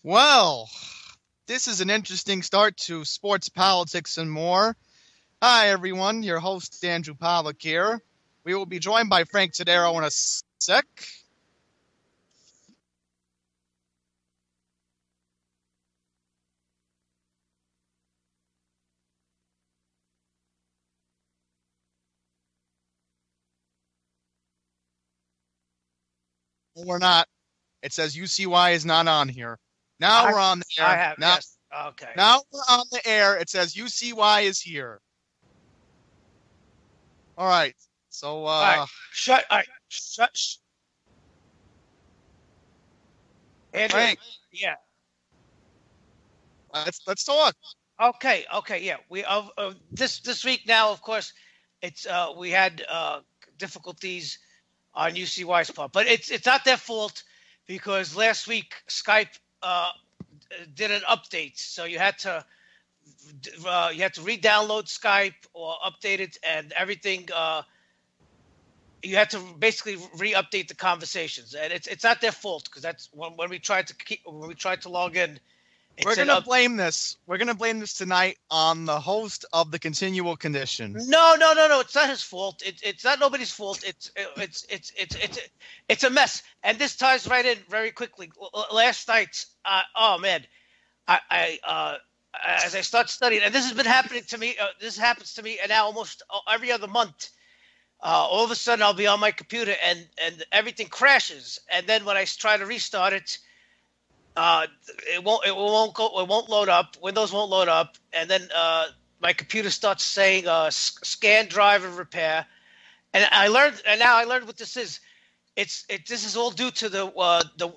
Well, this is an interesting start to sports, politics, and more. Hi, everyone. Your host, Andrew Pollack here. We will be joined by Frank Todaro in a sec. We're not. It says UCY is not on here. Now I we're on the I air. have, Now, yes. Okay. now we're on the air. It says UCY is here. All right. So, All right. Shut. All right. Shut. Andrew. Frank, Yeah. let's talk. Okay. Okay. Yeah. We this week now, of course, it's we had difficulties on UCY's part, but it's not their fault because last week Skype did an update, so you had to re-download Skype or update it, and everything. You had to basically re-update the conversations, and it's not their fault because that's when we tried to log in, it We're said gonna up. blame this. We're gonna blame this tonight on the host of the continual conditions. No, no, no, no. It's not his fault. It's not nobody's fault. It's a mess, and this ties right in very quickly. Last night, oh man, I as I start studying, and this has been happening to me. This happens to me, and now almost every other month. All of a sudden, I'll be on my computer, and everything crashes. And then when I try to restart it, it won't load up. Windows won't load up, and then my computer starts saying scan driver repair. And now I learned what this is. This is all due to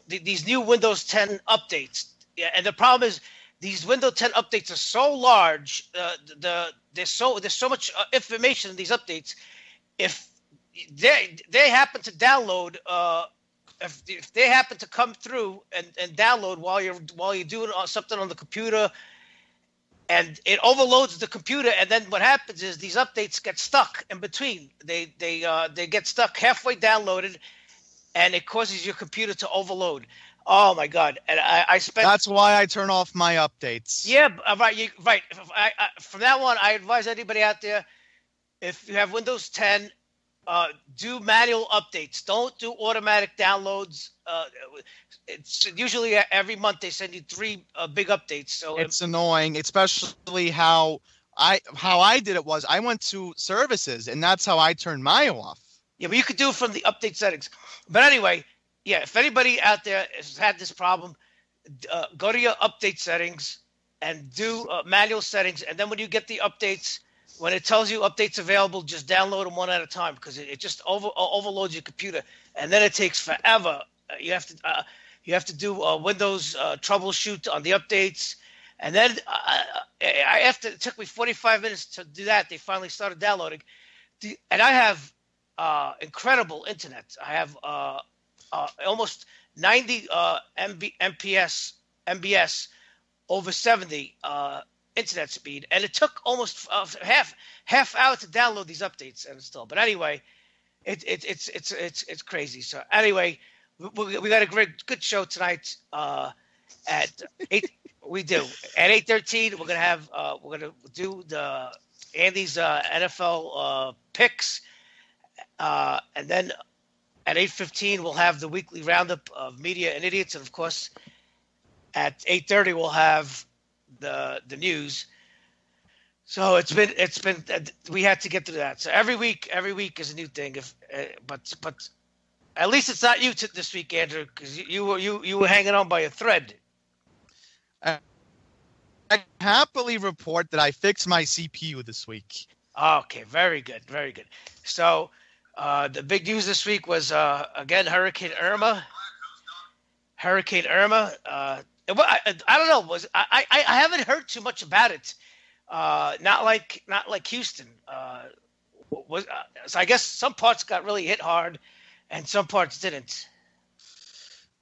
these new Windows 10 updates. Yeah, and the problem is these Windows 10 updates are so large. There's so much information in these updates. If they happen to download, if they happen to come through and download while you're doing something on the computer, and it overloads the computer, and then what happens is these updates get stuck in between. They get stuck halfway downloaded, and it causes your computer to overload. Oh my God! And I spent. That's why I turn off my updates. Yeah, right. Right. From now on, I advise anybody out there, if you have Windows 10, do manual updates. Don't do automatic downloads. It's usually every month they send you three big updates. So It's annoying, especially how I did it was I went to services and that's how I turned mine off. yeah, but you could do it from the update settings. But anyway, yeah, if anybody out there has had this problem, go to your update settings and do manual settings. And then when you get the updates, when it tells you updates available, just download them one at a time because it just overloads your computer, and then it takes forever. You have to do Windows troubleshoot on the updates, and then after it took me 45 minutes to do that, they finally started downloading. And I have incredible internet. I have almost 90 MBS over 70 internet speed, and it took almost half hour to download these updates and install. But anyway, it's crazy. So anyway, we got a good show tonight. At 8, we do at 8:13. We're gonna do the Andy's NFL picks, and then at 8:15 we'll have the weekly roundup of media and idiots, and of course at 8:30 we'll have the news. So it's been we had to get through that. So every week is a new thing. But at least it's not you this week, Andrew, because you were hanging on by a thread. I happily report that I fixed my CPU this week. Okay, very good, very good. So the big news this week was again Hurricane Irma. I don't know. I haven't heard too much about it. Not like Houston. So I guess some parts got really hit hard, and some parts didn't.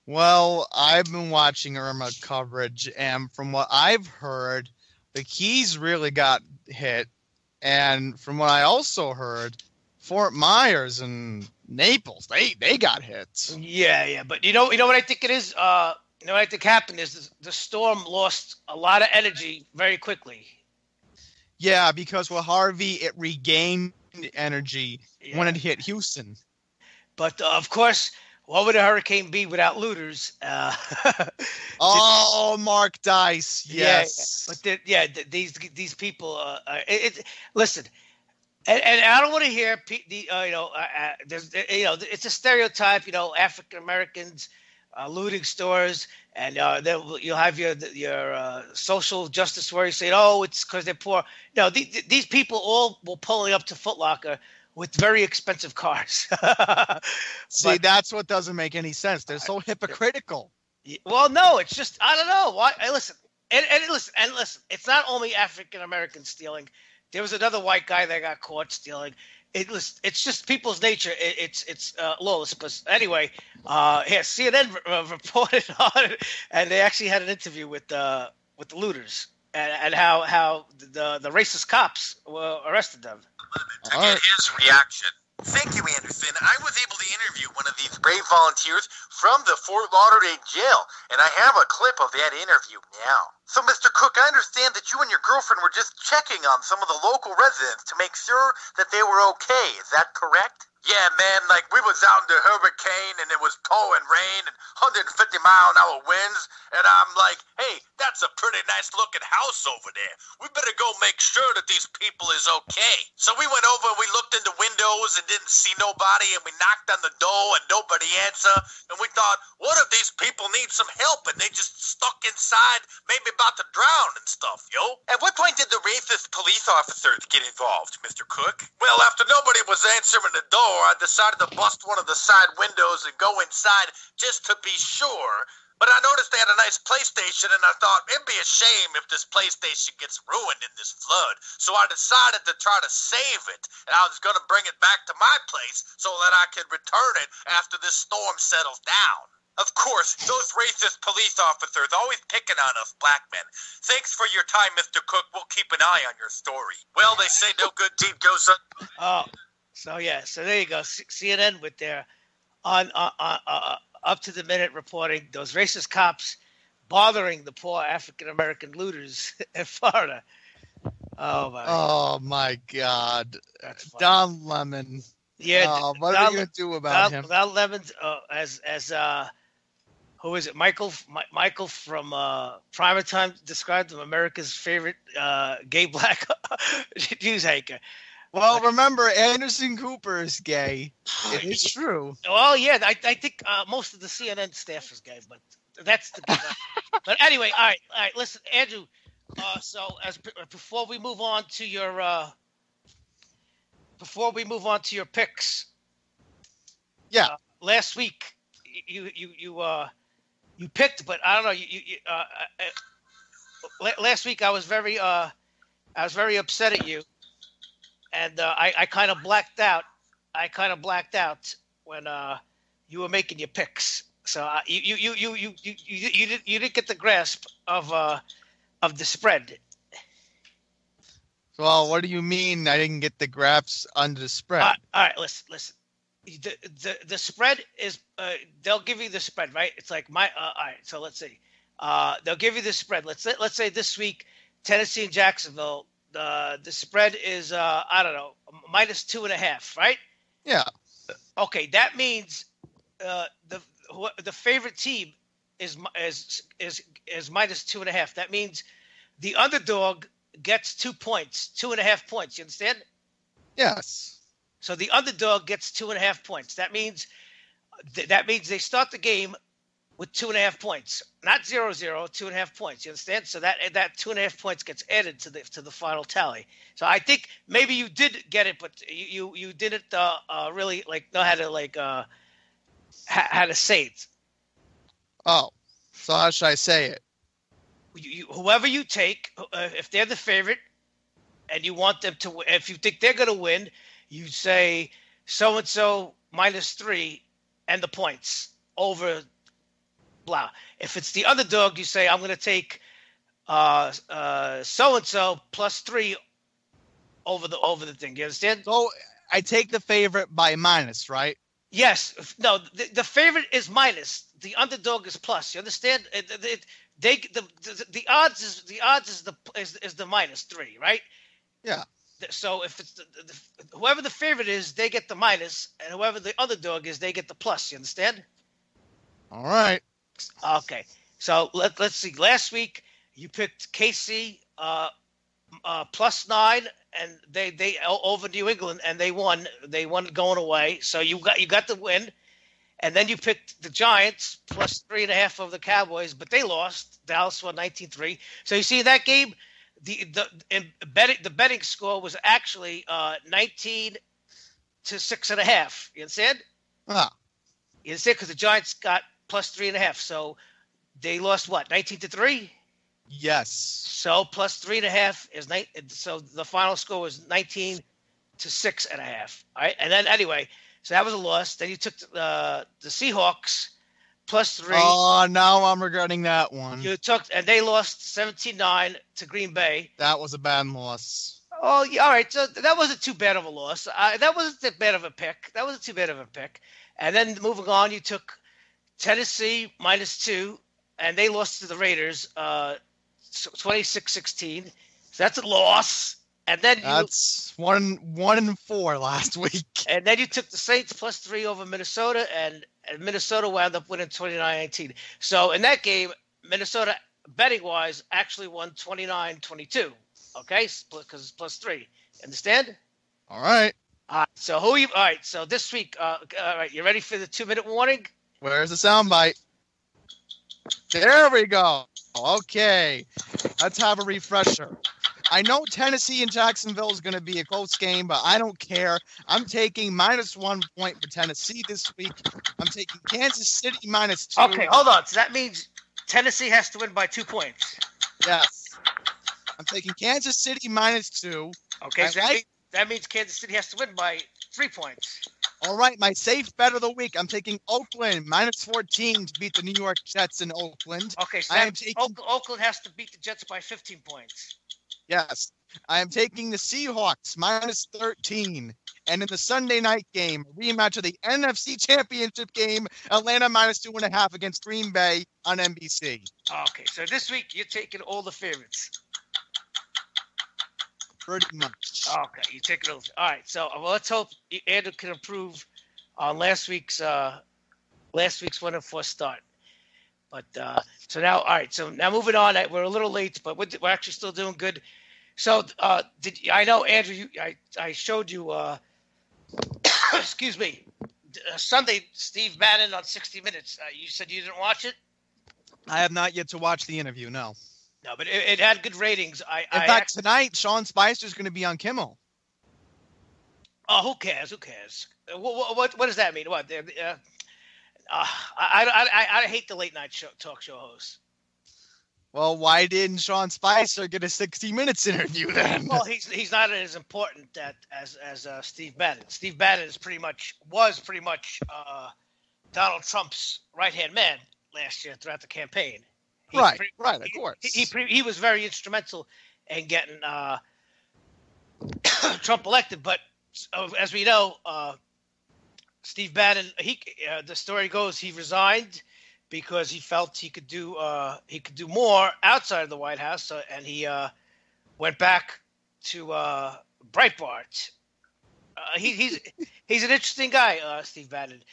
Well, I've been watching Irma coverage, and from what I've heard, the Keys really got hit, and from what I also heard, Fort Myers and Naples, they got hit. Yeah, but you know what I think it is. You know what I think happened is the Storm lost a lot of energy very quickly. Yeah, because with Harvey, it regained energy when Yeah. it hit Houston. But of course, what would a hurricane be without looters? Oh, Mark Dice, Yeah, yeah. But yes. these people. Listen, and I don't want to hear there's it's a stereotype. African Americans looting stores, and then you'll have your social justice warriors saying, "Oh, it's because they're poor." No, these people all will pulling up to Foot Locker with very expensive cars. See, But that's what doesn't make any sense. They're so hypocritical. well, no, it's just I don't know why. Listen, and listen. It's not only African Americans stealing. There was another white guy that got caught stealing. It's just people's nature. It's lawless. But anyway, yeah, CNN reported on it, and they actually had an interview with the looters and how the racist cops arrested them. To get his reaction. Thank you, Anderson. I was able to interview one of these brave volunteers from the Fort Lauderdale jail, and I have a clip of that interview now. So, Mr. Cook, I understand that you and your girlfriend were just checking on some of the local residents to make sure that they were okay. Is that correct? Yeah, man, like we was out in the hurricane and it was pouring rain and 150-mile-an-hour winds, and I'm like, hey, that's a pretty nice looking house over there. We better go make sure that these people is okay. So we went over and we looked in the windows and didn't see nobody, and we knocked on the door and nobody answered, and we thought, what if these people need some help and they just stuck inside, maybe about to drown and stuff, yo? At what point did the racist police officers get involved, Mr. Cook? Well, after nobody was answering the door, I decided to bust one of the side windows and go inside just to be sure. But I noticed they had a nice PlayStation, and I thought it'd be a shame if this PlayStation gets ruined in this flood. So I decided to try to save it, and I was going to bring it back to my place so that I could return it after this storm settles down. Of course, those racist police officers always picking on us black men. Thanks for your time, Mr. Cook. We'll keep an eye on your story. Well, they say no good deed goes un... Oh, so yeah, so there you go. CNN with their on up to the minute reporting those racist cops bothering the poor African American looters in Florida. Oh my God, That's funny. Don Lemon. Yeah, What are we gonna do about him? Don Lemon's as who is it? Michael from Prime Time described him America's favorite gay black news anchor. Well, remember, Anderson Cooper is gay. It is true. Well, yeah, I think most of the CNN staff is gay, but that's the. But anyway, all right. Listen, Andrew. So before we move on to your picks. Yeah. Last week you picked, but I don't know. Last week I was very upset at you. And I kind of blacked out. When you were making your picks. So you didn't get the grasp of the spread. Well, what do you mean I didn't get the graphs under the spread? All right, listen. The spread is they'll give you the spread, right? It's like all right. So let's see. They'll give you the spread. Let's say this week Tennessee and Jacksonville. The spread is I don't know -2.5, right? Yeah. Okay, that means the favorite team is -2.5. That means the underdog gets 2 points, 2.5 points. You understand? Yes. So the underdog gets 2.5 points. That means they start the game with 2.5 points, not 0-0, 2.5 points. You understand? So that 2.5 points gets added to the final tally. So I think maybe you did get it, but you didn't really know how to how to say it. Oh, so how should I say it? Whoever you take, if they're the favorite, and you want them to win, if you think they're going to win, you say so and so -3 and the points over. Blah. If it's the underdog, you say I'm going to take so and so +3 over the thing. You understand? So I take the favorite by minus, right? Yes. No, the favorite is minus. The underdog is plus. You understand? The odds is the -3, right? Yeah. So if it's whoever the favorite is, they get the minus, and whoever the underdog is, they get the plus. You understand? All right. Okay. So let's see. Last week you picked KC +9, and they over New England, and they won. They won going away. So you got the win, and then you picked the Giants +3.5 of the Cowboys, but they lost. Dallas won 19-3. So you see in that game, the betting score was actually 19 to 6.5. You understand? Ah. You understand? Because the Giants got +3.5. So they lost what, 19-3? Yes. So +3.5 is 9. So the final score was 19 to 6.5. All right, and then anyway, so that was a loss. Then you took the Seahawks +3. Oh, now I'm regretting that one. You took, and they lost 17-9 to Green Bay. That was a bad loss. Oh, yeah, all right. So that wasn't too bad of a loss. That wasn't that bad of a pick. And then moving on, you took Tennessee -2, and they lost to the Raiders 26-16. So that's a loss. And then that's 1-4 last week. And then you took the Saints +3 over Minnesota, and Minnesota wound up winning 29-19. So in that game, Minnesota, betting wise, actually won 29-22. Okay, because it's +3. Understand? All right. So all right. So this week, all right, you ready for the 2-minute warning? Where's the soundbite? There we go. Okay, let's have a refresher. I know Tennessee and Jacksonville is going to be a close game, but I don't care. I'm taking -1 point for Tennessee this week. I'm taking Kansas City -2. Okay, hold on. So that means Tennessee has to win by 2 points. Yes. I'm taking Kansas City -2. Okay, so that means Kansas City has to win by 3 points. All right, my safe bet of the week. I'm taking Oakland -14 to beat the New York Jets in Oakland. Okay, so Oakland has to beat the Jets by 15 points. Yes. I am taking the Seahawks -13. And in the Sunday night game, a rematch of the NFC Championship game, Atlanta -2.5 against Green Bay on NBC. Okay, so this week you're taking all the favorites. Pretty much. Okay, you take it over. All right, so let's hope Andrew can improve on last week's 1-4 start. But so now, all right. So now moving on, we're a little late, but we're actually still doing good. So I know Andrew? I showed you. Excuse me. Sunday, Steve Bannon on 60 Minutes. You said you didn't watch it? I have not yet to watch the interview. No. No, but it had good ratings. In fact, tonight, Sean Spicer is going to be on Kimmel. Oh, who cares? What does that mean? What? I hate the late night talk show hosts. Well, why didn't Sean Spicer get a 60 Minutes interview then? Well, he's not as important as Steve Bannon. Steve Bannon was pretty much Donald Trump's right-hand man last year throughout the campaign. Right, of course. He was very instrumental in getting Trump elected, but as we know, Steve Bannon, the story goes, he resigned because he felt he could do more outside of the White House, and he went back to Breitbart. He's an interesting guy, Steve Bannon.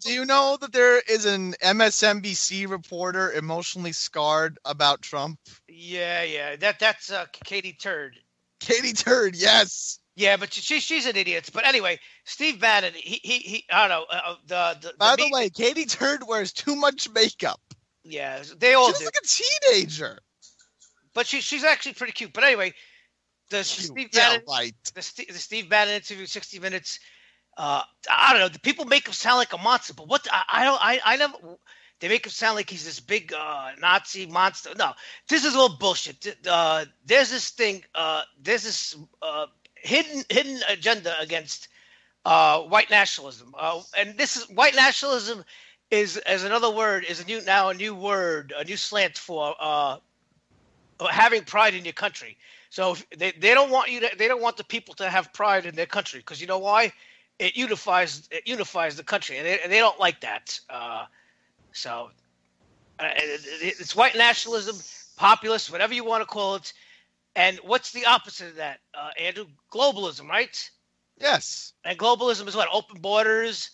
Do you know that there is an MSNBC reporter emotionally scarred about Trump? Yeah. That's Katie Turd. Katie Turd, yes. Yeah, but she's an idiot. But anyway, Steve Bannon, he I don't know. By the way, Katie Turd wears too much makeup. Yeah, they all do. She's like a teenager. But she's actually pretty cute. But anyway, the Steve Bannon interview, 60 Minutes. I don't know. The people make him sound like a monster, but what I never. They make him sound like he's this big Nazi monster. No, this is all bullshit. There's this thing. There's this hidden agenda against white nationalism, and this is white nationalism is as another word is a new word, a new slant for having pride in your country. So they don't want they don't want the people to have pride in their country, because you know why? it unifies the country, and they don't like that. So it's white nationalism, populist, whatever you want to call it. And what's the opposite of that, Andrew? Globalism, right? Yes. And globalism is what? Open borders.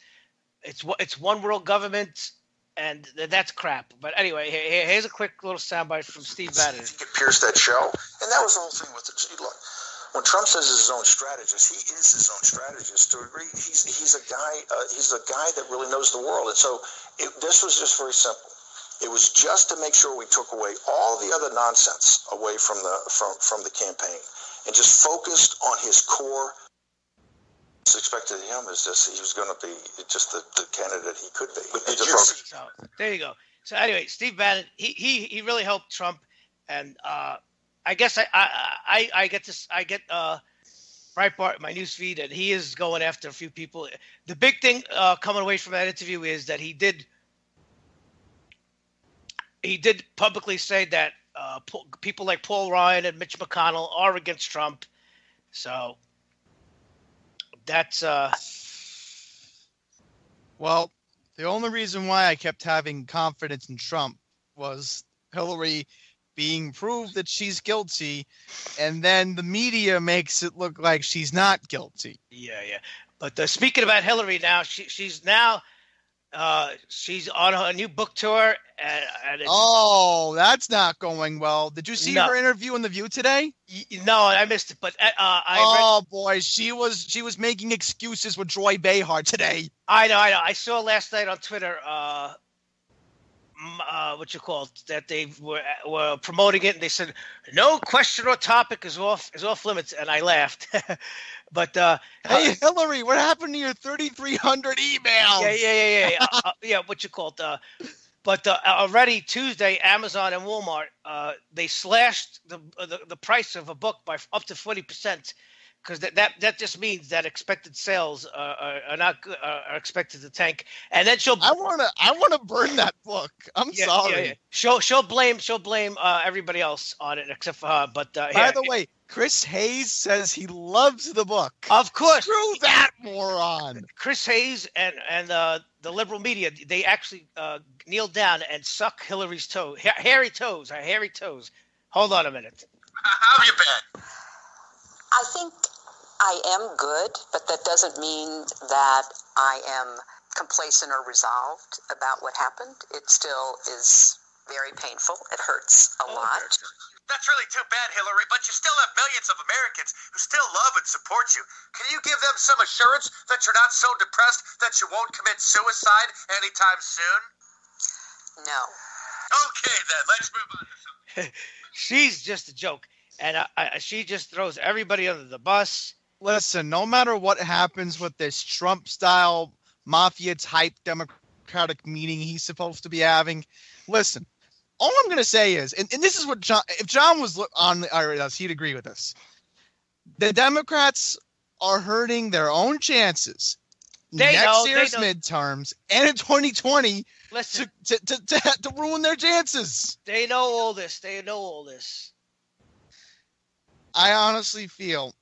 It's one world government, and that's crap. But anyway, here's a quick little soundbite from Steve Bannon. If he could pierce that shell, and that was the whole thing with it. Look, when Trump says he's his own strategist, he is his own strategist. To agree, he's a guy. He's a guy that really knows the world, and so this was just very simple. It was just to make sure we took away all the other nonsense away from the campaign and just focused on his core. What's expected of him is just he was going to be just the candidate he could be. So there you go. So anyway, Steve Bannon, he really helped Trump, and I guess I get Breitbart in my newsfeed, and he is going after a few people. The big thing coming away from that interview is that he did publicly say that people like Paul Ryan and Mitch McConnell are against Trump. So that's well, the only reason why I kept having confidence in Trump was Hillary being proved that she's guilty, and then the media makes it look like she's not guilty. Yeah. But speaking about Hillary now, she's now she's on a new book tour, and that's not going well. Did you see her interview in The View today? No, I missed it. But boy, she was making excuses with Joy Behar today. I know. I saw last night on Twitter. That they were promoting it, and they said no question or topic is off limits, and I laughed. But hey, Hillary, what happened to your 3,300 emails? Yeah. But already Tuesday, Amazon and Walmart they slashed the price of a book by up to 40%. Because that just means that expected sales are not good, are expected to tank, and then I wanna burn that book. I'm sorry. Yeah. She'll blame everybody else on it except for her. But by the way, Chris Hayes says he loves the book. Of course, screw that moron. Chris Hayes and the liberal media, they actually kneel down and suck Hillary's toes, hairy toes. Hold on a minute. How have you been? I think I am good, but that doesn't mean that I am complacent or resolved about what happened. It still is very painful. It hurts a lot. That's really too bad, Hillary, but you still have millions of Americans who still love and support you. Can you give them some assurance that you're not so depressed that you won't commit suicide anytime soon? No. Okay, then. Let's move on to something. She's just a joke. And she just throws everybody under the bus. Listen, no matter what happens with this Trump-style mafia-type Democratic meeting he's supposed to be having, listen, all I'm going to say is, and this is what John, if John was on the IRS, he'd agree with this. The Democrats are hurting their own chances next year's midterms and in 2020 to ruin their chances. They know all this. I honestly feel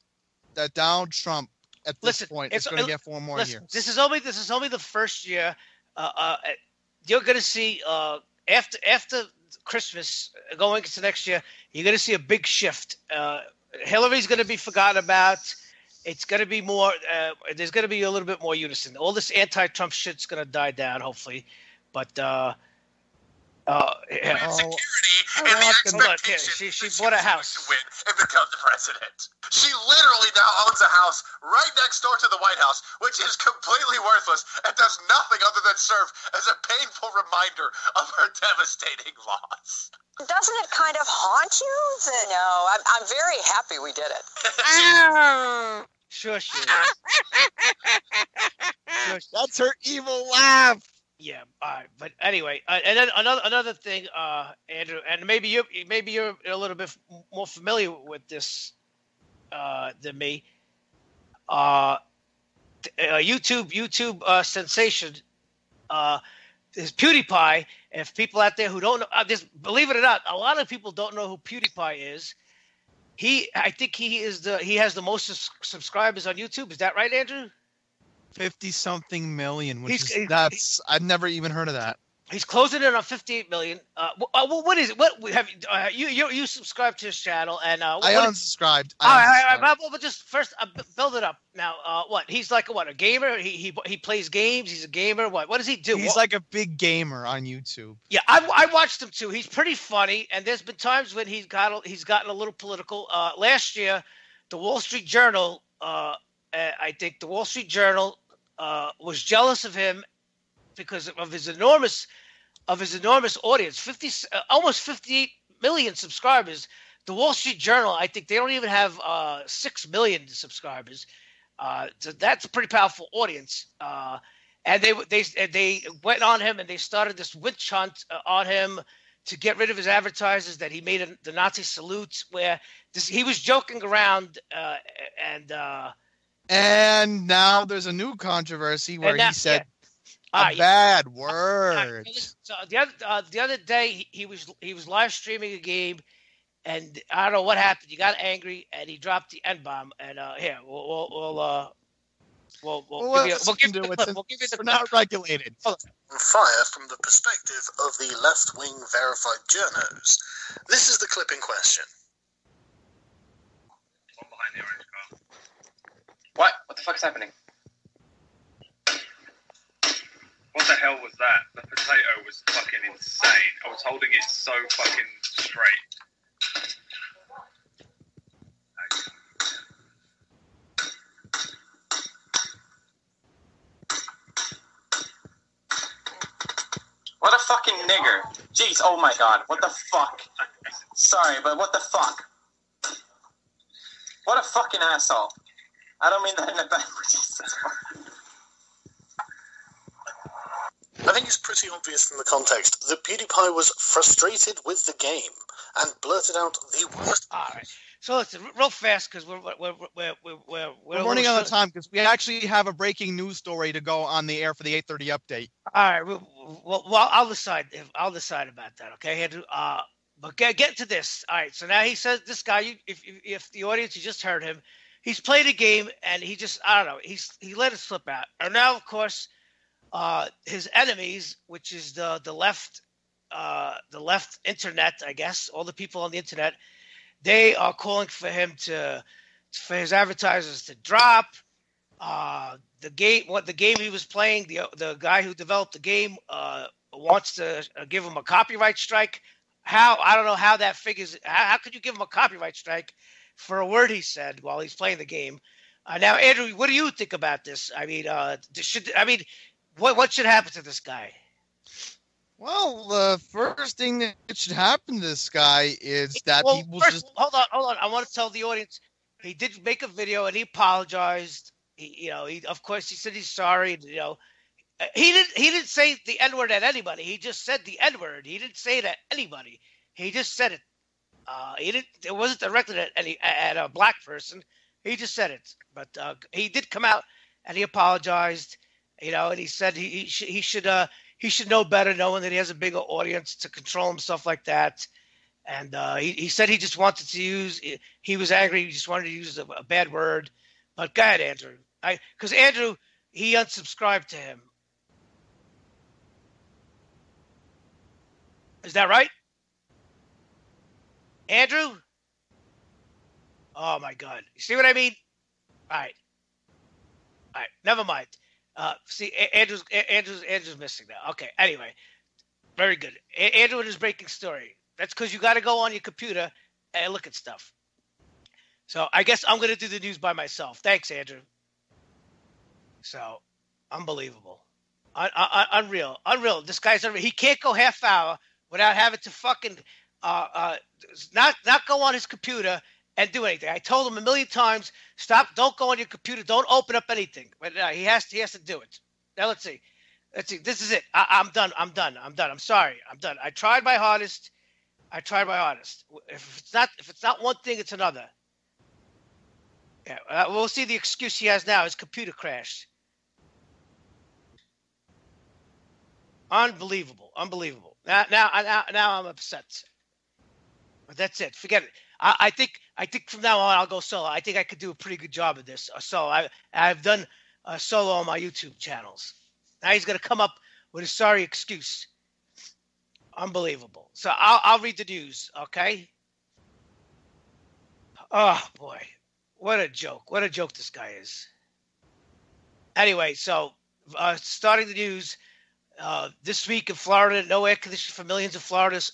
that Donald Trump at this point is going to get 4 more years. This is only the first year. You're going to see after Christmas going into next year, you're going to see a big shift. Hillary's going to be forgotten about. It's going to be more. There's going to be a little bit more unison. All this anti-Trump shit's going to die down, hopefully. But security and the expectation she bought a house to win and become the president. She literally now owns a house right next door to the White House, which is completely worthless and does nothing other than serve as a painful reminder of her devastating loss. Doesn't it kind of haunt you? No, I'm very happy we did it. Sure. That's her evil laugh. Yeah, but anyway, and then another thing, Andrew, and maybe you're a little bit more familiar with this than me. YouTube sensation is PewDiePie. If people out there who don't know, just believe it or not, a lot of people don't know who PewDiePie is. I think he has the most subscribers on YouTube. Is that right, Andrew? 50-something million, which He's- is he- that's I've never even heard of that. He's closing in on 58 million. What is it? What have you subscribed to his channel? And I unsubscribed. all right. But just first build it up. Now, what? He's like a gamer. He plays games. He's a gamer. What does he do? He's like a big gamer on YouTube. Yeah, I watched him too. He's pretty funny, and there's been times when he's gotten a little political. Last year, the Wall Street Journal, I think the Wall Street Journal was jealous of him because of his enormous audience, almost 58 million subscribers. The Wall Street Journal, I think they don't even have 6 million subscribers. So that's a pretty powerful audience. And they went on him and they started this witch hunt on him to get rid of his advertisers. That he made the Nazi salutes where he was joking around and now there's a new controversy where he said a bad word. So the other day he was live streaming a game, and I don't know what happened. He got angry and he dropped the N-bomb. And here we'll give you the clip. We'll give you the we're not regulated. Fire from the perspective of the left-wing verified journos. This is the clip in question. One behind the orange car. What? What the fuck is happening? What the hell was that? The potato was fucking insane. I was holding it so fucking straight. What a fucking nigger. Jeez, oh my god, what the fuck? Sorry, but what the fuck? What a fucking asshole. I don't mean that in a bad way. Jesus. I think it's pretty obvious from the context that PewDiePie was frustrated with the game and blurted out the worst. All right. So listen, real fast because we're running out of time because we actually have a breaking news story to go on the air for the 8:30 update. All right. Well, I'll decide. I'll decide about that. Okay, Andrew. But get to this. All right. So now he says this guy. If the audience, you just heard him, he's played a game and he just I don't know. He let it slip out. And now of course, his enemies, which is the left internet, I guess, all the people on the internet. They are calling for him for his advertisers to drop the game. What the game he was playing, the guy who developed the game wants to give him a copyright strike. How I don't know how that figures. How could you give him a copyright strike for a word he said while he's playing the game? Now, Andrew, what do you think about this? I mean, what should happen to this guy? Well, the first thing that should happen to this guy is that people just... Hold on. I want to tell the audience, he did make a video and he apologized. He of course, he said he's sorry. He didn't say the N-word at anybody. He just said the N-word. He didn't say it at anybody. He just said it. It wasn't directed at a black person. He just said it. But he did come out and he apologized. And he said he should know better, knowing that he has a bigger audience to control himself like that. And he said he just wanted to use. He was angry. He just wanted to use a bad word. But go ahead, Andrew. Because Andrew, he unsubscribed to him. Is that right, Andrew? Oh my God! You see what I mean? All right. Never mind. See, Andrew's missing now. Okay. Anyway, very good. Andrew and his breaking story. That's because you got to go on your computer and look at stuff. So I guess I'm going to do the news by myself. Thanks, Andrew. So, unbelievable. Unreal. This guy's unreal. He can't go half hour without having to fucking not go on his computer and do anything. I told him a million times, stop, don't go on your computer, don't open up anything. But he has to do it. Now let's see. This is it. I'm done. I'm sorry. I'm done. I tried my hardest. If it's not one thing, it's another. Yeah, we'll see the excuse he has now. His computer crashed. Unbelievable. Now I'm upset. But that's it. Forget it. I think from now on I'll go solo. I think I could do a pretty good job of this. So I've done solo on my YouTube channels. Now he's going to come up with a sorry excuse. Unbelievable. So I'll read the news, okay? Oh, boy. What a joke. What a joke this guy is. Anyway, so starting the news, this week in Florida, no air conditioning for millions of Floridians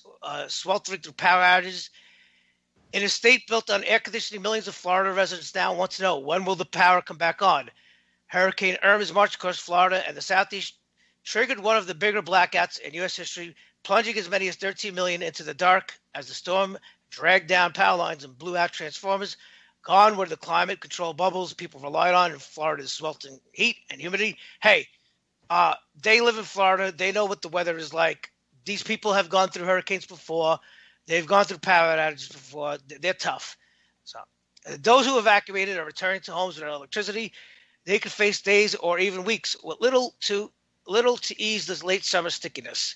sweltering through power outages. In a state built on air conditioning, millions of Florida residents now want to know, when will the power come back on? Hurricane Irma's march across Florida and the Southeast triggered one of the bigger blackouts in U.S. history, plunging as many as 13 million into the dark as the storm dragged down power lines and blew out transformers. Gone were the climate control bubbles people relied on in Florida's sweltering heat and humidity. Hey, they live in Florida. They know what the weather is like. These people have gone through hurricanes before. They've gone through power outages before. They're tough. So those who evacuated are returning to homes without electricity. They could face days or even weeks with little to ease this late summer stickiness.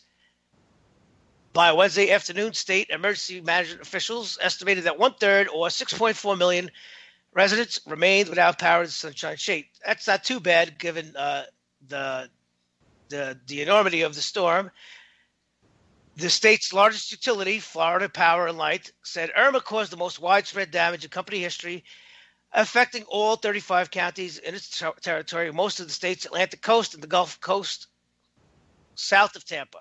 By Wednesday afternoon, state emergency management officials estimated that 1/3 or 6.4 million residents remained without power in Sunshine State. That's not too bad given the enormity of the storm. The state's largest utility, Florida Power and Light, said Irma caused the most widespread damage in company history, affecting all 35 counties in its territory, most of the state's Atlantic coast and the Gulf Coast south of Tampa.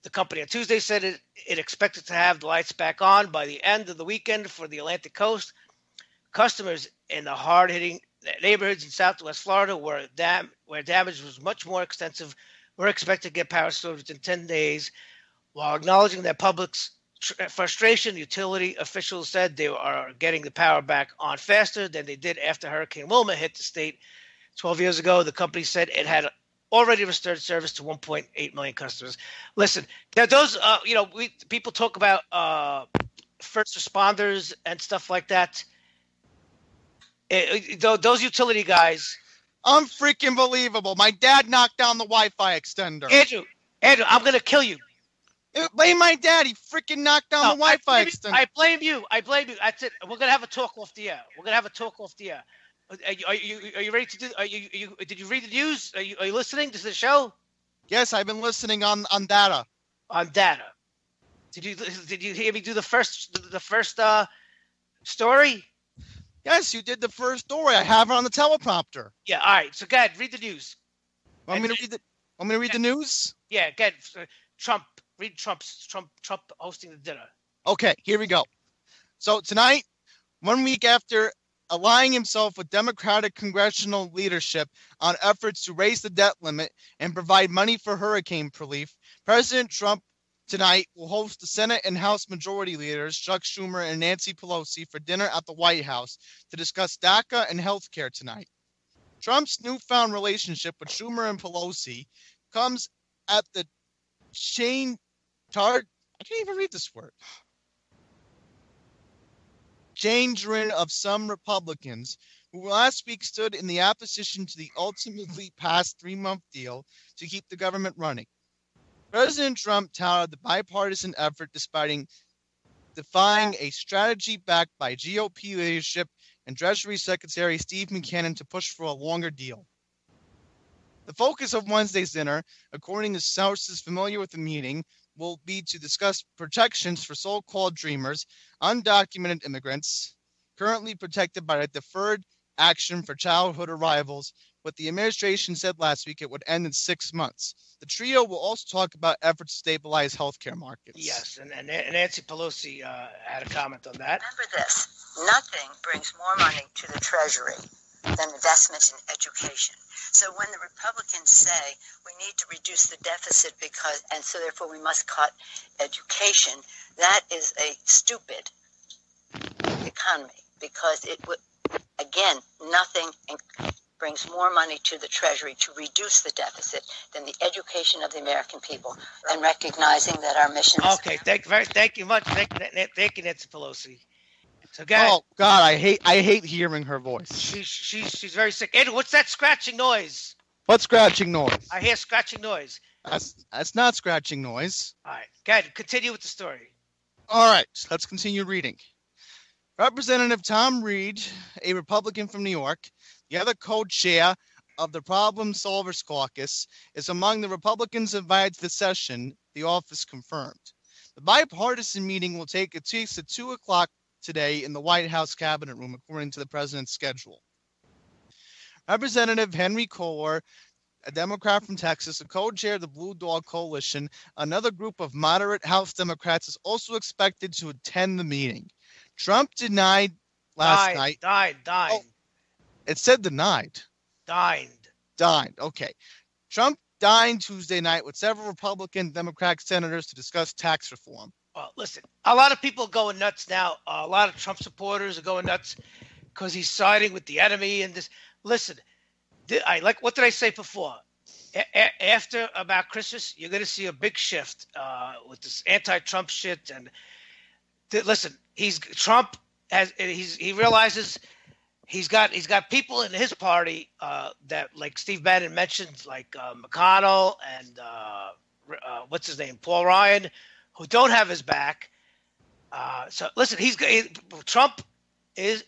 The company on Tuesday said it expected to have the lights back on by the end of the weekend for the Atlantic coast. Customers in the hard-hitting neighborhoods in southwest Florida where damage was much more extensive were expected to get power restored within 10 days. While acknowledging their public's frustration, utility officials said they are getting the power back on faster than they did after Hurricane Wilma hit the state 12 years ago. The company said it had already restored service to 1.8 million customers. Listen, now those, people talk about first responders and stuff like that. Those utility guys. Unfreaking believable. My dad knocked down the Wi-Fi extender. Andrew, I'm going to kill you. Blame my dad. He freaking knocked down the Wi-Fi extender. I blame you. That's it. We're going to have a talk off the air. Are you ready to do? Did you read the news? Are you listening to the show? Yes, I've been listening on data. On data. Did you hear me do the first story? Yes, you did the first story. I have it on the teleprompter. Yeah. All right. So go ahead, read the news. Want me to read the news? Yeah. Go ahead. Trump hosting the dinner. Okay. Here we go. So tonight, 1 week after allying himself with Democratic congressional leadership on efforts to raise the debt limit and provide money for hurricane relief, President Trump tonight will host the Senate and House Majority Leaders Chuck Schumer and Nancy Pelosi for dinner at the White House to discuss DACA and health care tonight. Trump's newfound relationship with Schumer and Pelosi comes at the I can't even read this word. Changing of some Republicans who last week stood in the opposition to the ultimately passed 3-month deal to keep the government running. President Trump touted the bipartisan effort defying a strategy backed by GOP leadership and Treasury Secretary Steve Mnuchin to push for a longer deal. The focus of Wednesday's dinner, according to sources familiar with the meeting, will be to discuss protections for so-called dreamers, undocumented immigrants, currently protected by a deferred action for childhood arrivals, but the administration said last week it would end in 6 months. The trio will also talk about efforts to stabilize healthcare markets. Yes, and Nancy Pelosi had a comment on that. Remember this, nothing brings more money to the Treasury than investments in education. So when the Republicans say we need to reduce the deficit and so therefore we must cut education, that is a stupid economy because it would, again, nothing brings more money to the Treasury to reduce the deficit than the education of the American people and recognizing that our mission is... Okay, thank you much. Thank you, Nancy Pelosi. So, guys, oh God, I hate hearing her voice. She's very sick. Andrew, what's that scratching noise? What scratching noise? I hear scratching noise. That's not scratching noise. All right, go ahead. Continue with the story. All right, let's continue reading. Representative Tom Reed, a Republican from New York, the other co-chair of the Problem Solvers Caucus is among the Republicans invited to the session, the office confirmed. The bipartisan meeting will take place at 2 o'clock today in the White House Cabinet Room, according to the president's schedule. Representative Henry Kohler, a Democrat from Texas, a co-chair of the Blue Dog Coalition, another group of moderate House Democrats, is also expected to attend the meeting. Trump denied last night. Died. Oh, it said denied. Dined. Okay. Trump dined Tuesday night with several Republican Democratic senators to discuss tax reform. Listen, a lot of people are going nuts now. A lot of Trump supporters are going nuts because he's siding with the enemy and this. Listen, what did I say before? After about Christmas, you're going to see a big shift with this anti-Trump shit. And listen, Trump he realizes he's got people in his party that, like Steve Bannon mentioned, like McConnell and what's his name, Paul Ryan, who don't have his back. So listen, Trump is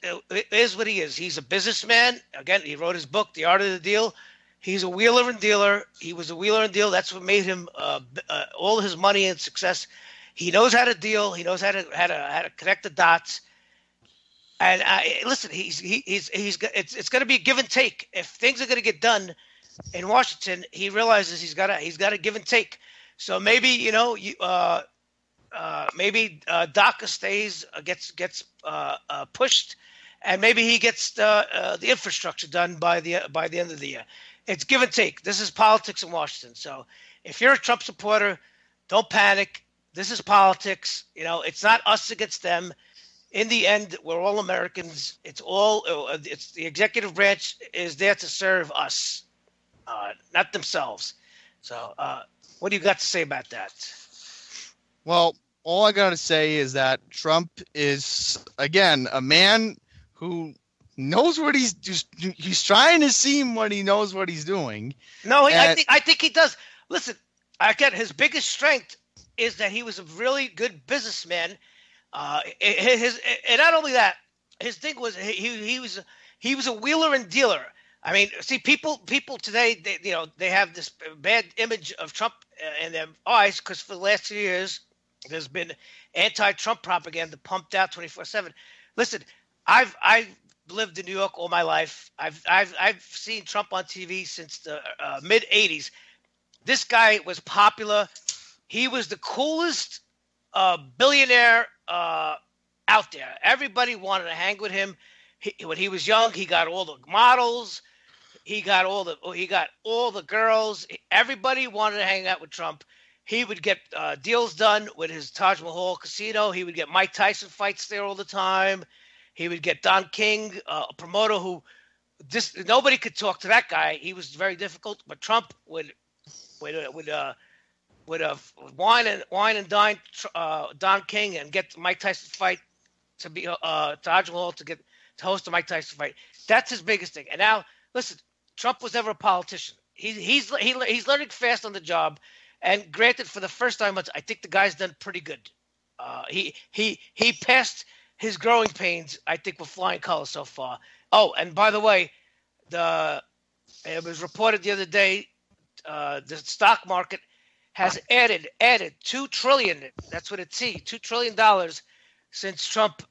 what he is. He's a businessman. Again, he wrote his book, The Art of the Deal. He's a wheeler and dealer. He was a wheeler and deal. That's what made him all his money and success. He knows how to deal. He knows how to connect the dots. And listen, it's going to be a give and take. If things are going to get done in Washington, he realizes he's got to give and take. So maybe maybe DACA stays, gets pushed, and maybe he gets the infrastructure done by the end of the year. It's give and take. This is politics in Washington. So if you're a Trump supporter, don't panic. This is politics. It's not us against them. In the end, we're all Americans. It's the executive branch is there to serve us, not themselves. So what do you got to say about that? Well, all I got to say is that Trump is, again, a man who knows what he's trying to seem what he knows what he's doing. No, I think he does. Listen, again, his biggest strength is that he was a really good businessman. And not only that, his thing was he was a wheeler and dealer. I mean, see, people today, they have this bad image of Trump in their eyes because for the last 2 years there's been anti-Trump propaganda pumped out 24/7. Listen, I've lived in New York all my life. I've seen Trump on TV since the mid '80s. This guy was popular. He was the coolest billionaire out there. Everybody wanted to hang with him. When he was young, he got all the models. He got all the girls. Everybody wanted to hang out with Trump. He would get deals done with his Taj Mahal casino. He would get Mike Tyson fights there all the time. He would get Don King, a promoter who nobody could talk to that guy. He was very difficult. But Trump would wine and dine Don King and get Mike Tyson fight to be Taj Mahal to host the Mike Tyson fight. That's his biggest thing. And now, listen, Trump was never a politician. He's learning fast on the job. And granted, for the first 9 months, I think the guy's done pretty good. He passed his growing pains, I think, with flying colors so far. Oh, and by the way, it was reported the other day, the stock market has added $2 trillion. That's what it's $2 trillion since Trump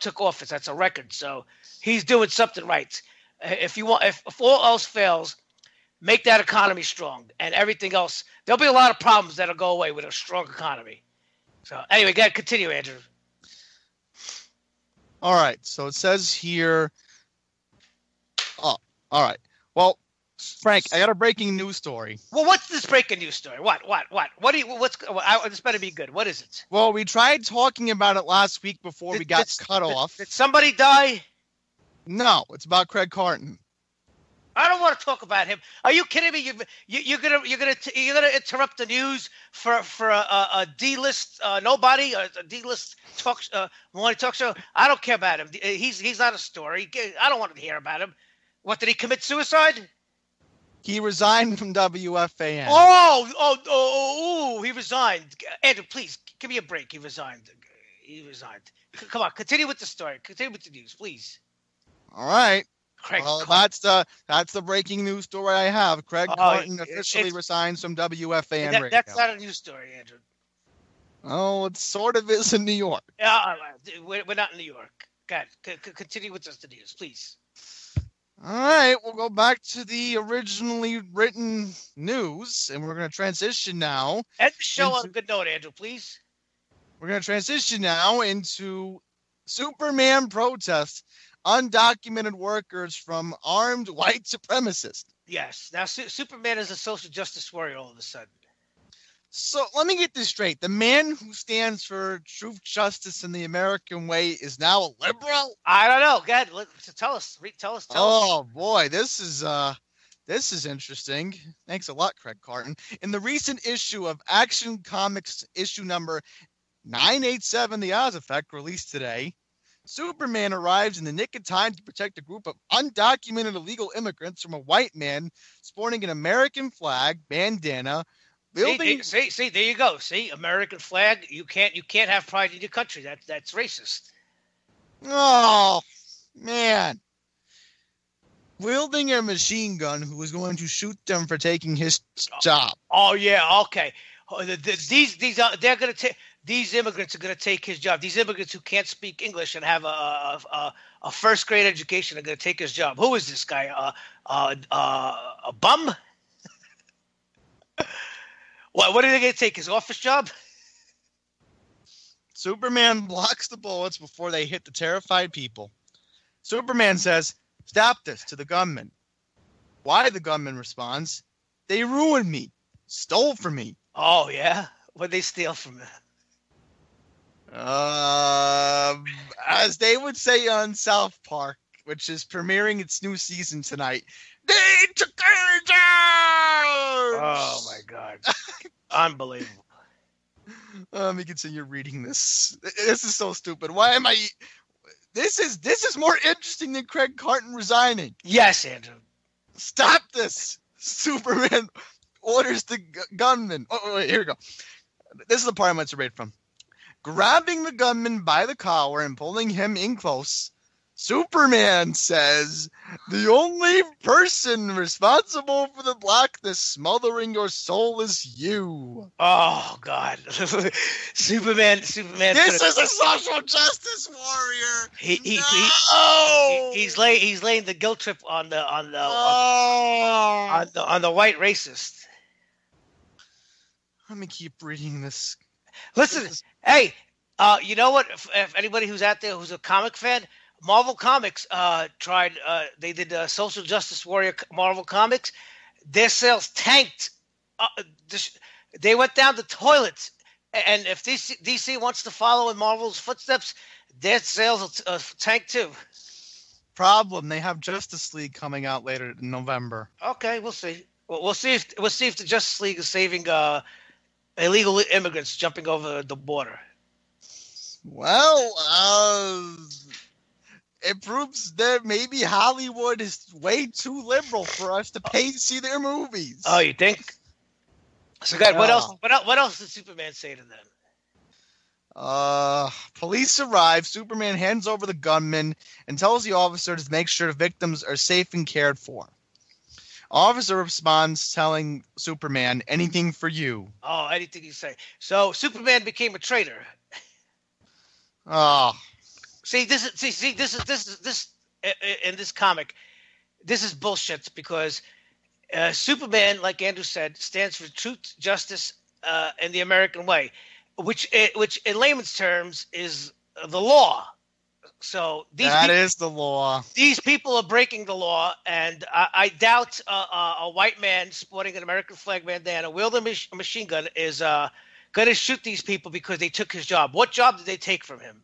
took office. That's a record. So he's doing something right. If all else fails, make that economy strong, and everything else. There'll be a lot of problems that'll go away with a strong economy. So anyway, go ahead, continue, Andrew. All right. So it says here. Oh, all right. Well, Frank, I got a breaking news story. Well, what's this breaking news story? What? This better be good. What is it? Well, we tried talking about it last week before we got cut off. Did somebody die? No, it's about Craig Carton. I don't want to talk about him. Are you kidding me? You're gonna interrupt the news for a D-list nobody, a D-list morning talk show? I don't care about him. He's not a story. I don't want to hear about him. What, did he commit suicide? He resigned from WFAN. Oh, he resigned. Andrew, please give me a break. He resigned. Come on, continue with the story. Continue with the news, please. All right. Craig Well, Carton. that's the breaking news story I have. Craig Oh, Carton officially it's- resigns from WFAN That, radio. that's not a news story, Andrew. Oh, it sort of is in New York. Yeah, we're not in New York. God, continue with the news, please. All right, we'll go back to the originally written news, and we're going to transition now. End the show on a good note, Andrew, please. We're going to transition now into Superman protests, undocumented workers from armed white supremacists. Yes. Now, Superman is a social justice warrior all of a sudden. So let me get this straight. The man who stands for truth, justice, and the American way is now a liberal? I don't know. God, tell us. Tell us. Oh, boy. This is interesting. Thanks a lot, Craig Carton. In the recent issue of Action Comics issue number 987, The Oz Effect, released today, Superman arrives in the nick of time to protect a group of undocumented illegal immigrants from a white man sporting an American flag, bandana, building. See, there you go. See, American flag. You can't have pride in your country. That's racist. Oh, man. Wielding a machine gun who was going to shoot them for taking his job. Oh yeah, okay. They're gonna take. These immigrants are going to take his job. These immigrants who can't speak English and have a first grade education are going to take his job. Who is this guy? A bum? What are they going to take? His office job? Superman blocks the bullets before they hit the terrified people. Superman says, "Stop this," to the gunman. Why, the gunman responds, "They ruined me, stole from me." Oh, yeah? What'd they steal from him? As they would say on South Park, which is premiering its new season tonight, they took our jobs! Oh my God. Unbelievable. Let me continue reading this. This is so stupid. Why am I... This is more interesting than Craig Carton resigning. Yes, Andrew. Stop this! Superman orders the gunman. Oh, wait, here we go. This is the part I meant to read from. Grabbing the gunman by the collar and pulling him in close, Superman says, "The only person responsible for the blackness smothering your soul is you." Oh God. Superman. This is a social justice warrior. He's laying the guilt trip on the white racist. Let me keep reading this. Listen, hey, you know what? If anybody who's out there who's a comic fan, Marvel Comics tried. They did Social Justice Warrior Marvel Comics. Their sales tanked. They went down the toilet. And if DC wants to follow in Marvel's footsteps, their sales will tank too. Problem: they have Justice League coming out later in November. Okay, we'll see. We'll see if the Justice League is saving illegal immigrants jumping over the border. Well, it proves that maybe Hollywood is way too liberal for us to pay to see their movies. Oh, you think? So, God, what else? What else did Superman say to them? Police arrive. Superman hands over the gunman and tells the officer to make sure the victims are safe and cared for. Officer responds, telling Superman, "Anything for you." Oh, anything you say. So Superman became a traitor. Oh, this is in this comic. This is bullshit because Superman, like Andrew said, stands for truth, justice, and the American way, which in layman's terms is the law. So that is the law. These people are breaking the law, and I doubt a white man sporting an American flag bandana, wielding a machine gun, is going to shoot these people because they took his job. What job did they take from him?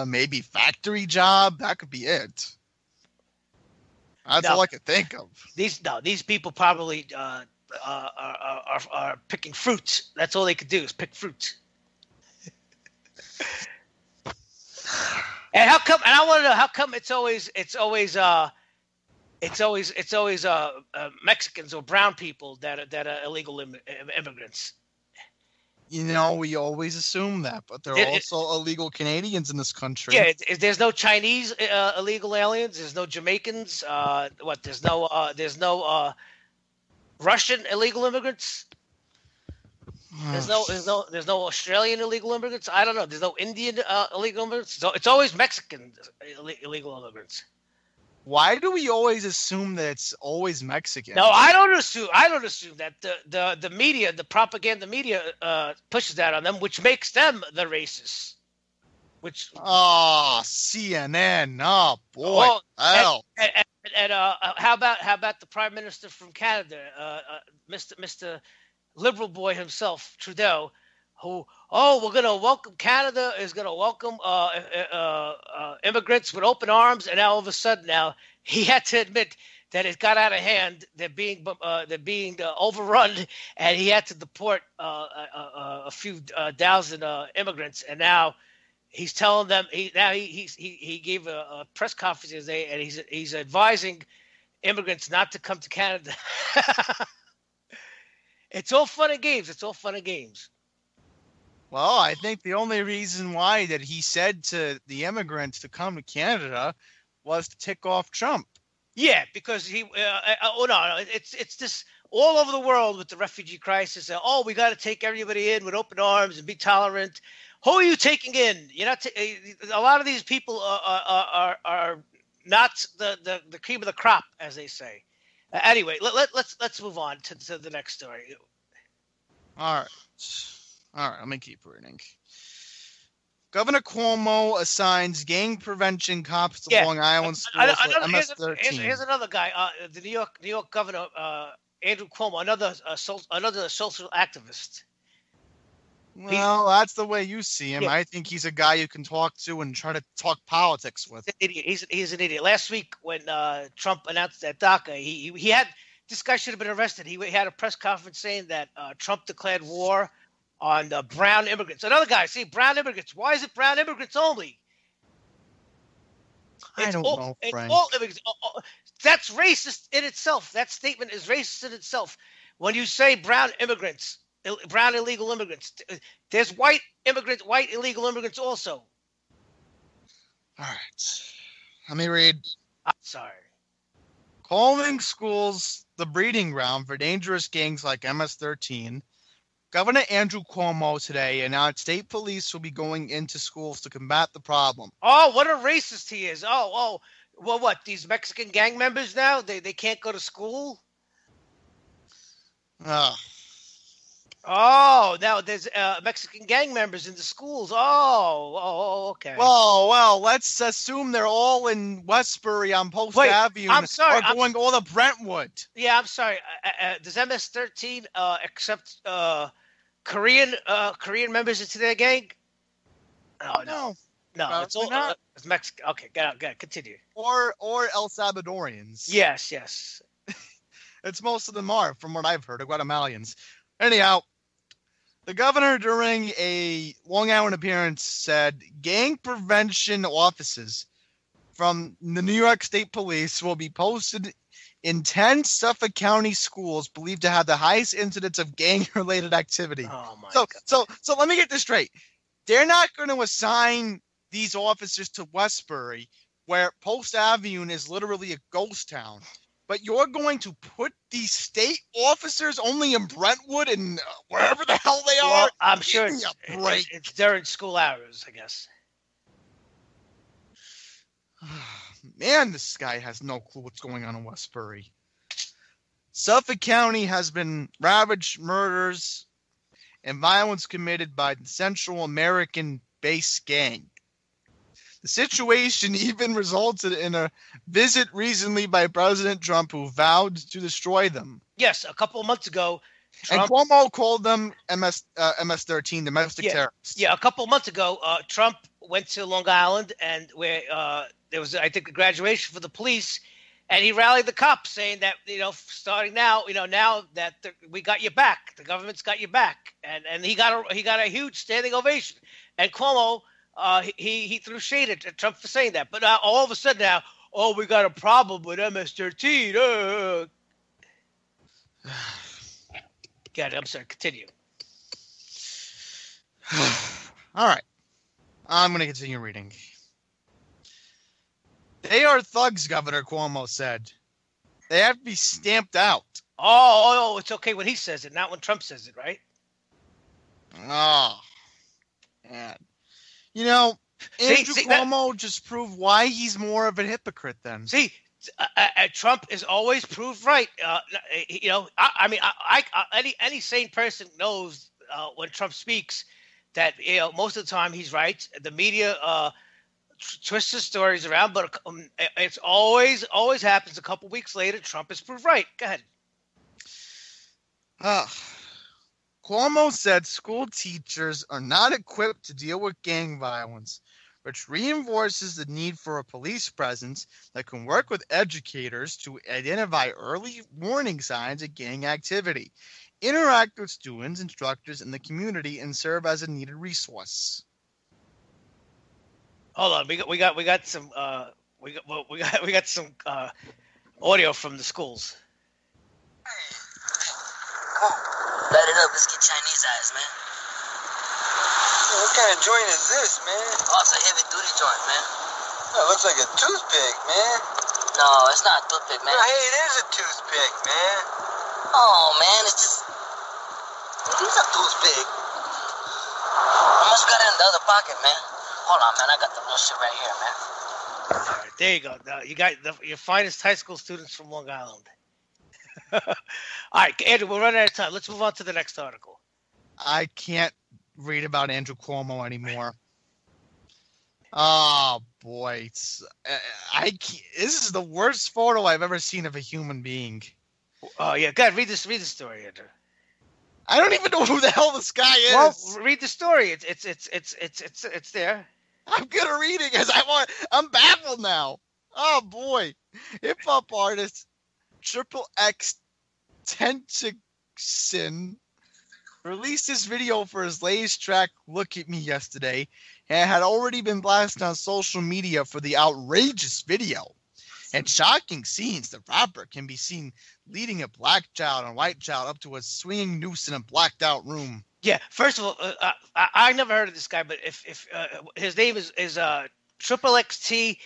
Maybe factory job. That could be it. That's all I could think of. These people probably are picking fruit. That's all they could do is pick fruit. And how come? And I want to know how come it's always Mexicans or brown people that are illegal immigrants. We always assume that, but there are also illegal Canadians in this country. Yeah, there's no Chinese illegal aliens. There's no Jamaicans. There's no Russian illegal immigrants. There's no Australian illegal immigrants. I don't know. There's no Indian illegal immigrants. So it's always Mexican illegal immigrants. Why do we always assume that it's always Mexican? No, I don't assume that the media, the propaganda media, pushes that on them, which makes them the racists. Which CNN. Oh boy. And how about the Prime Minister from Canada, Mr. Liberal boy himself, Trudeau, who we're gonna welcome Canada is gonna welcome immigrants with open arms, and now all of a sudden now he had to admit that it got out of hand. They're being overrun, and he had to deport a few thousand immigrants, and now he's telling them he gave a press conference today, and he's advising immigrants not to come to Canada. It's all fun and games. Well, I think the only reason why that he said to the immigrants to come to Canada was to tick off Trump. Yeah, because it's this all over the world with the refugee crisis. We got to take everybody in with open arms and be tolerant. Who are you taking in? You're not. A lot of these people are not the cream of the crop, as they say. Anyway, let's move on to the next story. All right. Let me keep reading. Governor Cuomo assigns gang prevention cops to Long Island schools for MS-13. Here's another guy. The New York governor, Andrew Cuomo, another social activist. Well, that's the way you see him. Yeah. I think he's a guy you can talk to and try to talk politics with. He's an idiot. Last week when Trump announced that DACA, he had this guy should have been arrested. He had a press conference saying that Trump declared war on brown immigrants. Another guy, brown immigrants. Why is it brown immigrants only? I don't know, Frank. It's all immigrants. That's racist in itself. That statement is racist in itself. When you say brown immigrants, brown illegal immigrants, there's white illegal immigrants also. All right. Let me read. I'm sorry. Calling schools the breeding ground for dangerous gangs like MS-13, Governor Andrew Cuomo today announced state police will be going into schools to combat the problem. Oh, what a racist he is. Well, what, these Mexican gang members now? They can't go to school? Oh, now there's Mexican gang members in the schools. Oh, okay. Well, let's assume they're all in Westbury on Post Avenue. I'm sorry. Or going all to Brentwood. Yeah, I'm sorry. Does MS-13 accept Korean members into their gang? Oh, no. No, it's all not. It's Mexican. Okay, got it. Continue. Or El Salvadorians. Yes. It's most of them are, from what I've heard, Guatemalans. Anyhow, the governor during a Long Island appearance said gang prevention offices from the New York State Police will be posted in 10 Suffolk County schools believed to have the highest incidence of gang-related activity. Oh my God. So let me get this straight. They're not going to assign these officers to Westbury, where Post Avenue is literally a ghost town. But you're going to put these state officers only in Brentwood and wherever the hell they are? Well, I'm sure it's during school hours, I guess. Man, this guy has no clue what's going on in Westbury. Suffolk County has been ravaged murders and violence committed by the Central American-based gang. The situation even resulted in a visit recently by President Trump, who vowed to destroy them. Yes, a couple of months ago. And Cuomo called them MS-13, domestic terrorists. Yeah, a couple of months ago, Trump went to Long Island, and where there was, I think, a graduation for the police, and he rallied the cops, saying that, starting now, now that we got your back, the government's got your back, and he got a huge standing ovation. And Cuomo, he threw shade at Trump for saying that, but all of a sudden now, we got a problem with MS-13. Got it. I'm sorry. Continue. All right. I'm going to continue reading. They are thugs, Governor Cuomo said. They have to be stamped out. Oh, it's okay when he says it, not when Trump says it, right? Oh, man. You know, Andrew Cuomo just proved why he's more of a hypocrite then. See, Trump is always proved right. Any sane person knows when Trump speaks that most of the time he's right. The media twists the stories around, but it's always happens a couple weeks later. Trump is proved right. Go ahead. Cuomo said school teachers are not equipped to deal with gang violence, which reinforces the need for a police presence that can work with educators to identify early warning signs of gang activity, interact with students, instructors in the community, and serve as a needed resource. Hold on, we got some audio from the schools. Light it up. Let's get Chinese eyes, man. What kind of joint is this, man? Oh, it's a heavy-duty joint, man. It looks like a toothpick, man. No, it's not a toothpick, man. Hey, it is a toothpick, man. Oh, man, it's just... It is a toothpick. I must got it in the other pocket, man. Hold on, man. I got the real shit right here, man. All right, there you go. Now, you got your finest high school students from Long Island. All right, Andrew, we're running out of time. Let's move on to the next article. I can't read about Andrew Cuomo anymore. Oh boy, this is the worst photo I've ever seen of a human being. Oh yeah, go ahead, read the story, Andrew. I don't even know who the hell this guy is. Well, read the story. It's there. I'm gonna read it because I'm baffled now. Oh boy, hip hop artist Triple X Tentacion released this video for his latest track, Look at Me, yesterday, and had already been blasted on social media for the outrageous video. And shocking scenes, the rapper can be seen leading a black child and white child up to a swinging noose in a blacked out room. Yeah, first of all, I never heard of this guy, but if his name is Triple XT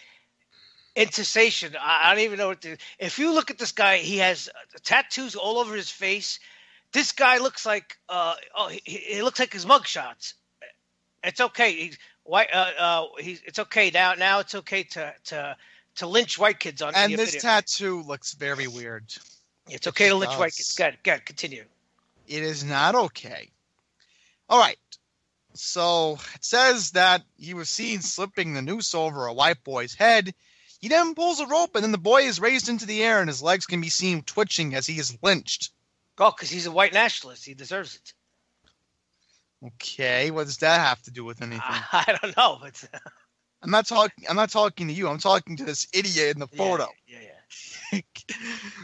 Tentacion, I don't even know what to. If you look at this guy, he has tattoos all over his face. This guy looks like he looks like his mugshots. It's okay. He's white. It's okay now. It's okay to lynch white kids on. And this video. tattoo looks very weird. It's okay to lynch white kids. Go ahead, continue. It is not okay. All right. So it says that he was seen slipping the noose over a white boy's head. He then pulls a rope, and then the boy is raised into the air, and his legs can be seen twitching as he is lynched. Oh, because he's a white nationalist. He deserves it. Okay, what does that have to do with anything? I don't know. But I'm not talking to you. I'm talking to this idiot in the photo. Yeah.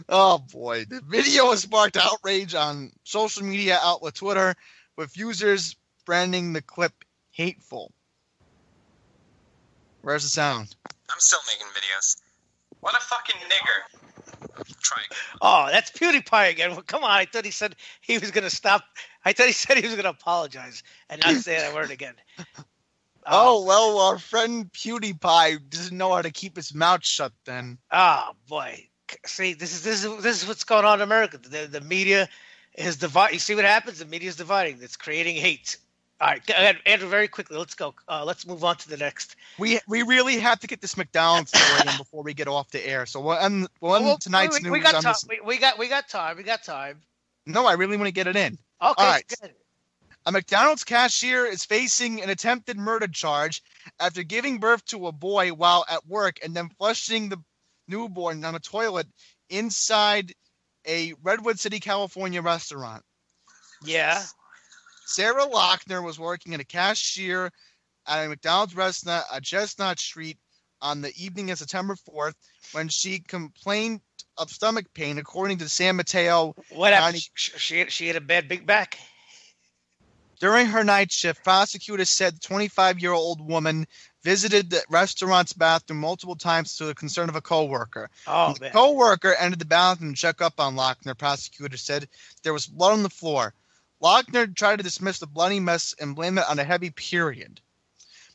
Oh boy, the video has sparked outrage on social media outlet Twitter, with users branding the clip hateful. Where's the sound? I'm still making videos. What a fucking nigger. Trying. Oh, that's PewDiePie again. Well, come on. I thought he said he was going to stop. I thought he said he was going to apologize and not say that word again. Oh, well, our friend PewDiePie doesn't know how to keep his mouth shut then. Oh, boy. See, this is what's going on in America. The media is dividing. You see what happens? The media is dividing. It's creating hate. All right, Andrew, very quickly, let's go. Let's move on to the next. We really have to get this McDonald's story in before we get off the air. So we'll end tonight's news. We got time. We got time. We got time. No, I really want to get it in. Okay, all right. Good. A McDonald's cashier is facing an attempted murder charge after giving birth to a boy while at work and then flushing the newborn down a toilet inside a Redwood City, California restaurant. Yeah. Sarah Lochner was working as a cashier at a McDonald's restaurant at Chestnut Street on the evening of September 4th when she complained of stomach pain, according to San Mateo. What happened? She had a bad big back? During her night shift, prosecutors said the 25-year-old woman visited the restaurant's bathroom multiple times to the concern of a coworker. Oh, the coworker entered the bathroom to check up on Lochner. Prosecutors said there was blood on the floor. Lochner tried to dismiss the bloody mess and blame it on a heavy period.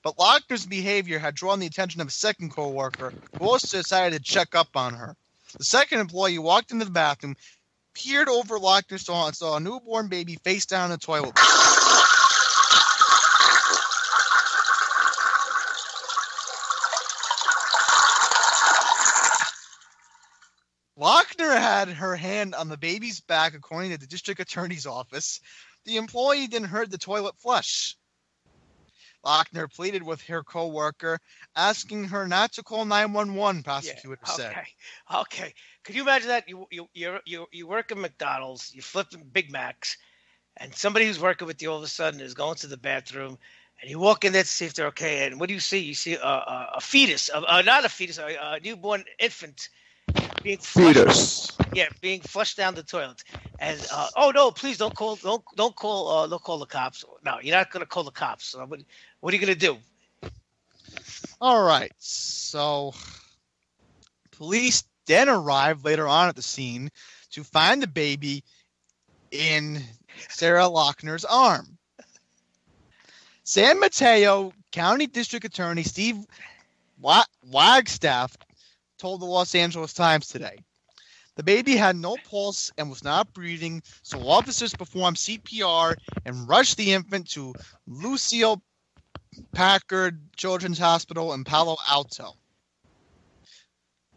But Lochner's behavior had drawn the attention of a second co-worker, who also decided to check up on her. The second employee walked into the bathroom, peered over Lochner's stall, and saw a newborn baby face down in the toilet. Lochner had her hand on the baby's back, according to the district attorney's office. The employee then heard the toilet flush. Lochner pleaded with her co-worker, asking her not to call 911, prosecutor said. Okay. Could you imagine that? You work at McDonald's, you're flipping Big Macs, and somebody who's working with you all of a sudden is going to the bathroom, and you walk in there to see if they're okay, and what do you see? You see a fetus, not a fetus, a newborn infant being flushed, being flushed down the toilet. And oh no, please don't call the cops. No, you're not gonna call the cops. So what are you gonna do? All right, so police then arrived later on at the scene to find the baby in Sarah Lochner's arm. San Mateo County District Attorney Steve Wagstaff told the Los Angeles Times today. The baby had no pulse and was not breathing, so officers performed CPR and rushed the infant to Lucille Packard Children's Hospital in Palo Alto.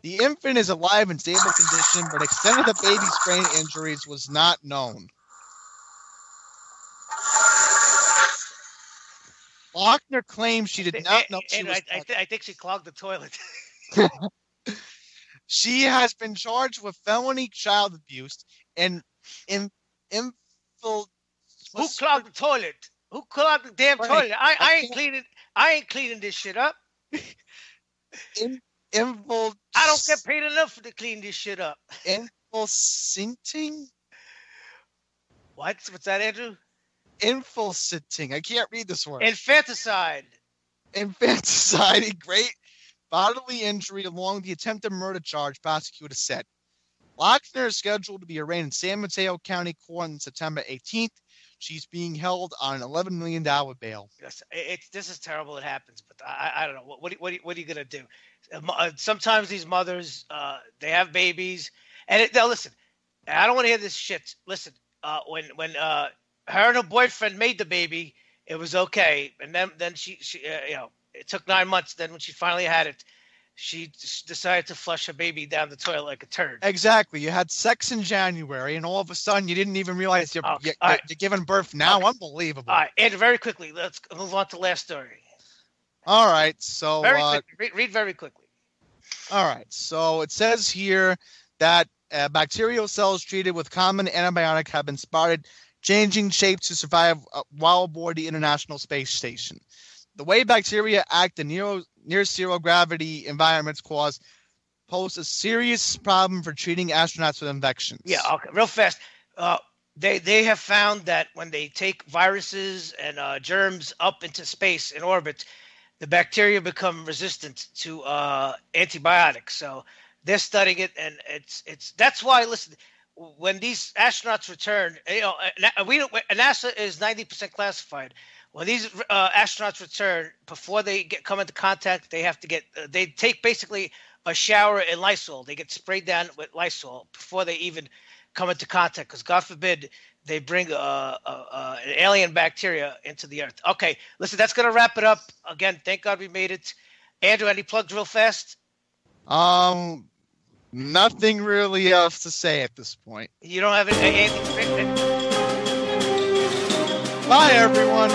The infant is alive in stable condition, but extent of the baby's brain injuries was not known. Lochner claims she did not know she was I think she clogged the toilet. She has been charged with felony child abuse and Who clogged the toilet? Who clogged the damn toilet? I ain't cleaning this shit up. I don't get paid enough to clean this shit up. Infiltrating? What's that, Andrew? Infiltrating. I can't read this word. Infanticide. A great bodily injury along the attempted murder charge, prosecutor said. Lochner is scheduled to be arraigned in San Mateo County Court on September 18th. She's being held on an $11 million bail. Yes, this is terrible. It happens, but I don't know. What are you going to do? Sometimes these mothers, they have babies. And now listen, I don't want to hear this shit. Listen, when her and her boyfriend made the baby, it was okay. And then she it took 9 months. Then when she finally had it, she decided to flush her baby down the toilet like a turd. Exactly. You had sex in January, and all of a sudden you didn't even realize you're giving birth now. Okay. Unbelievable. All right, Andrew, very quickly, let's move on to the last story. All right, so very quickly. Read very quickly. All right, so it says here that bacterial cells treated with common antibiotic have been spotted changing shape to survive while aboard the International Space Station. The way bacteria act in near zero gravity environments pose a serious problem for treating astronauts with infections. Yeah, okay, real fast. They have found that when they take viruses and germs up into space in orbit, the bacteria become resistant to antibiotics. So they're studying it, and that's why. Listen, when these astronauts return, NASA is 90% classified. When these astronauts return, before they come into contact, they have to they take basically a shower in Lysol. They get sprayed down with Lysol before they even come into contact, because God forbid they bring an alien bacteria into the Earth. Okay, listen, that's going to wrap it up. Again, thank God we made it. Andrew, any plugs real fast? Nothing really else to say at this point. You don't have anything? Bye, everyone.